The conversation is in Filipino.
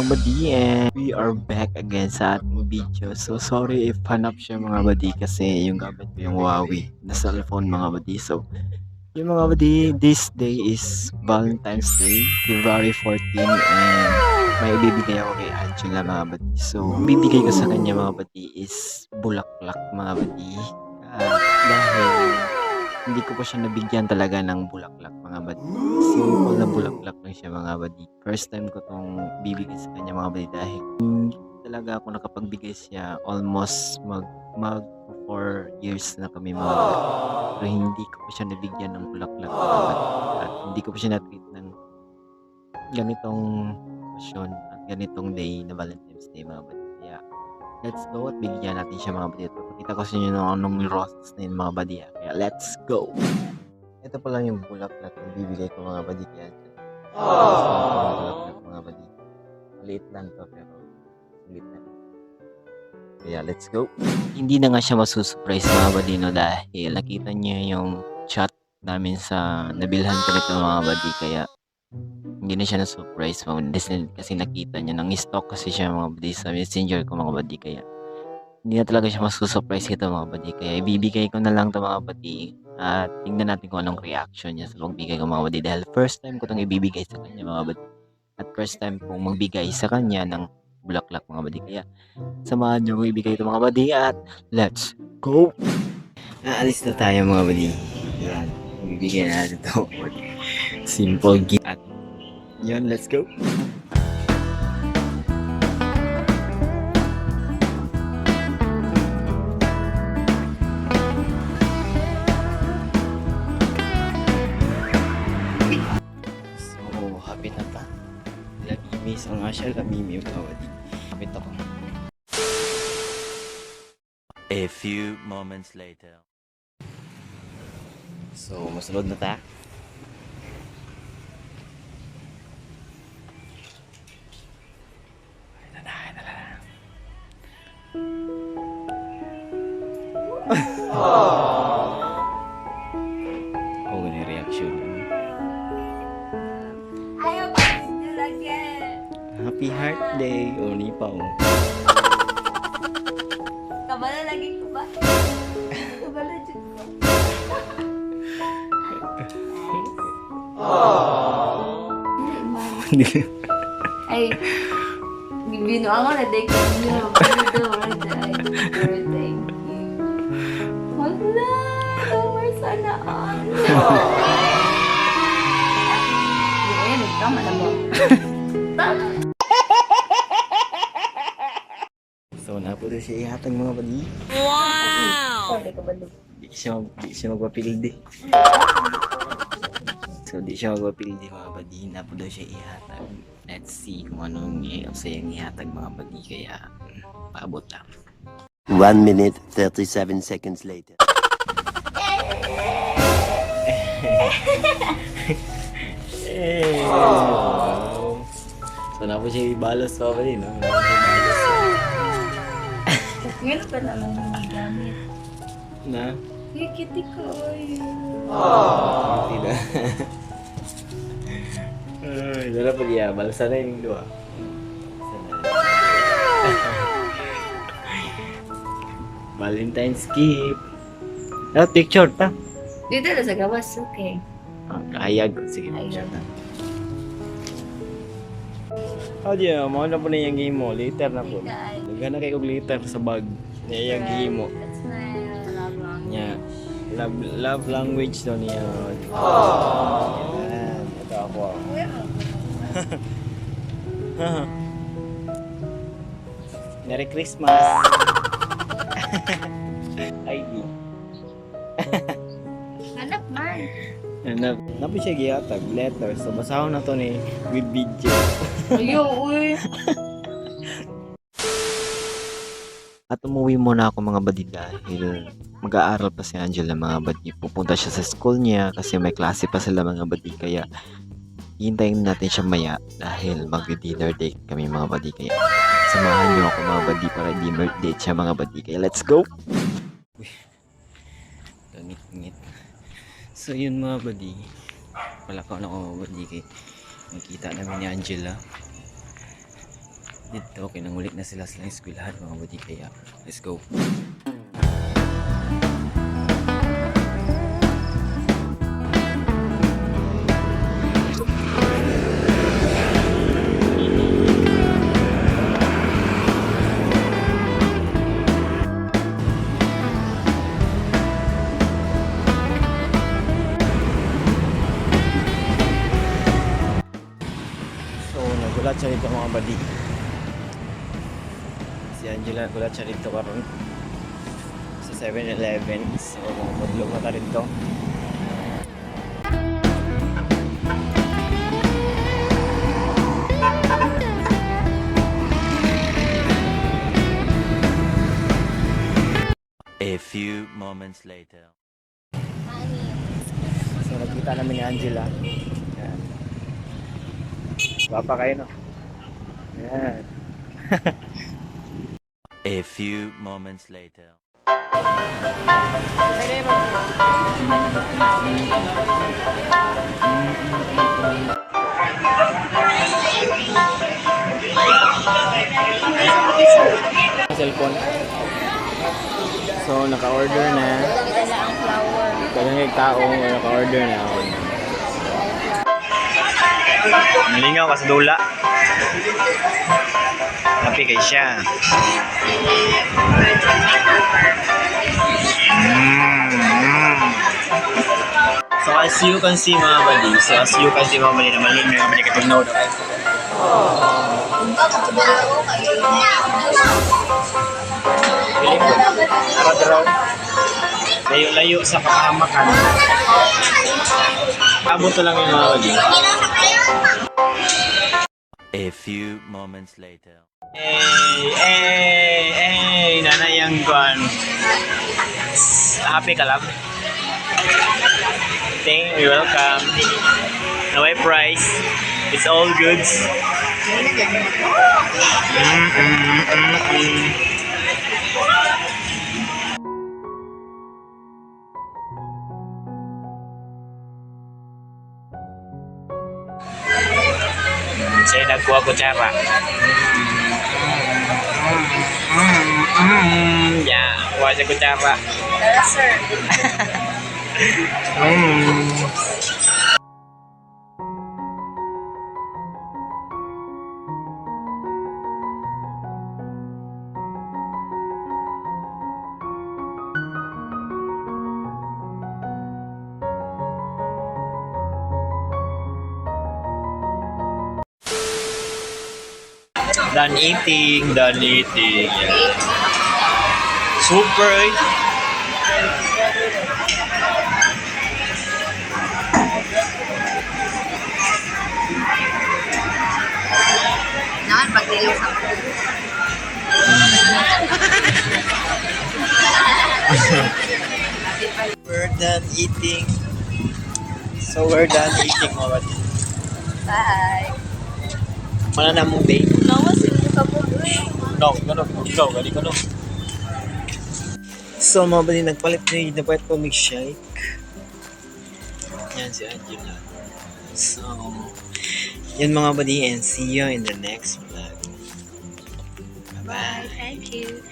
buddy, and we are back again sa ating video. So sorry if hanap siya mga buddy kasi yung gamit ko yung Huawei na cellphone mga buddy. So yung mga buddy, this day is Valentine's Day, February 14, and may ibibigay ako kay Angela mga buddy. So bibigay ko sa kanya mga buddy is bulaklak mga buddy. Dahil hindi ko pa siya nabigyan talaga ng bulaklak mga buddy. Simple na bulaklak lang siya mga buddy. First time ko tong bibigay sa kanya mga buddy dahil talaga ako nakapagbigay siya almost mag 4 years na kami mga buddy. Pero hindi ko pa siya nabigyan ng bulaklak mga buddy. At hindi ko pa siya na-treat ng ganitong okasyon at ganitong day na Valentine's Day mga buddy. Kaya let's go at bigyan natin siya mga buddy. Pakita ko sa inyo ng anong roses na yun mga buddy. Kaya let's go! Ito pa lang yung bulaklak na bibigay ko mga buddy. Kaya bulaklak mga buddy. Maliit lang to pero maliit na. Kaya let's go! Hindi na nga siya masusurprise mga buddy no, dahil nakita niya yung chat namin sa nabilhan ko nito mga buddy. Kaya hindi na siya na-surprise mga buddy kasi nakita niya nang stock kasi siya mga buddy sa messenger ko mga buddy. Kaya hindi na talaga siya masusurprise ito mga buddy. Kaya ibibigay ko na lang ito mga buddy. At tingnan natin kung anong reaction niya sa pagbigay ko mga buddy. Dahil first time ko itong ibibigay sa kanya mga buddy. At first time kong magbigay sa kanya ng bulaklak mga buddy. Kaya samahan niyo kong ibigay ito mga buddy. At let's go! Aalis na tayo mga buddy. Yan. Ibibigay natin ito. Simple gift. At yan, let's go! Kapit na ta. Labimi. So nga siya, labimi yung kawad. Kapit ako. A few moments later. So, masunod na ta. Ayun na. Oh, ganun yung reaction. Happy Heart Day! O, ni pa o. Kabala lagi ko ba? Kabala dyan ko. Ay, bibino ako na day ko niyo. Birthday. Wala! Tawar sana all. Ayun, tama na mo. Tama. So, napo doon siya ihatag mga buddy. Wow! Di siya magpapildi. So, di siya magpapildi mga buddy. Napo doon siya ihatag. Let's see kung anong sayang ihatag mga buddy. Kaya, paabot lang. 1 minute 37 seconds later. So, napo siya ibalos pa buddy, no? Ngayon pa naman yung gamit. Na? Kitty ko. Hindi na. Ay, dala pa diya. Balasa na yung dua. Valentine's gift. Oh, picture ta. Dito na sa gawas, okay. Kahayag. Sige, picture ta. Oh, diya. Mahal na po na yung game mo. Later na po. Nagana kayo glitter sa bag. Niya yung game mo. That's my love language. Niya. Love language daw niya. Yan. Ito ako. Merry Christmas. ID. Hanap man. Napo siya gihatag letter. So basahon na to ni with video. Ayaw, uy. At umuwi muna ako mga buddy dahil mag-aaral pa si Angela mga buddy. Pupunta siya sa school niya kasi may klase pa sila mga buddy. Kaya hintayin natin siya maya dahil mag-dinner date kami mga buddy. Kaya samahan niyo ako mga buddy para dinner date siya mga buddy. Kaya let's go! Uy, langit-ngit. So yun mga buddy. Palakaw na ako mga buddy. Kaya nakita namin ni Angela. dito. Kinangulit na sila sa eskwelahan mga buddy. Kaya let's go. So, nagulat siya dito mga buddy. Si Angela nagulat siya dito karon sa 7-Eleven. So, magmudlog na ta dito. A few moments later. So, nagkita namin ni Angela. Yan. Bapa kayo, no? Yan. A few moments later. Cellphone. So, naka-order na. Kaya tao, naka-order na ako. Nalingaw ka sa dula. Happy kay siya. So as you can see mga buddy, naman yun mga buddy katugnaw na kayo. Layo-layo sa kapahamakan. Abot na lang yung mga buddy. A few moments later. Hey, nanayang kuan. Happy ka lang? Thank you, welcome. No way price. It's all goods. Saya nagkuha kutsara. Ya, kuha sa kutsara. Yes, sir. Done eating. Yeah. Super. Naman, pag-ilaw sa We're done eating. So we're done eating mga buddy. Bye. Mana na mong day? Lawas, hindi ka po. No, gali ko no. So mga buddy, nagpalit ko milkshake. Yan si Angela. So, yan mga buddy, and see you in the next vlog. Bye-bye. Thank you.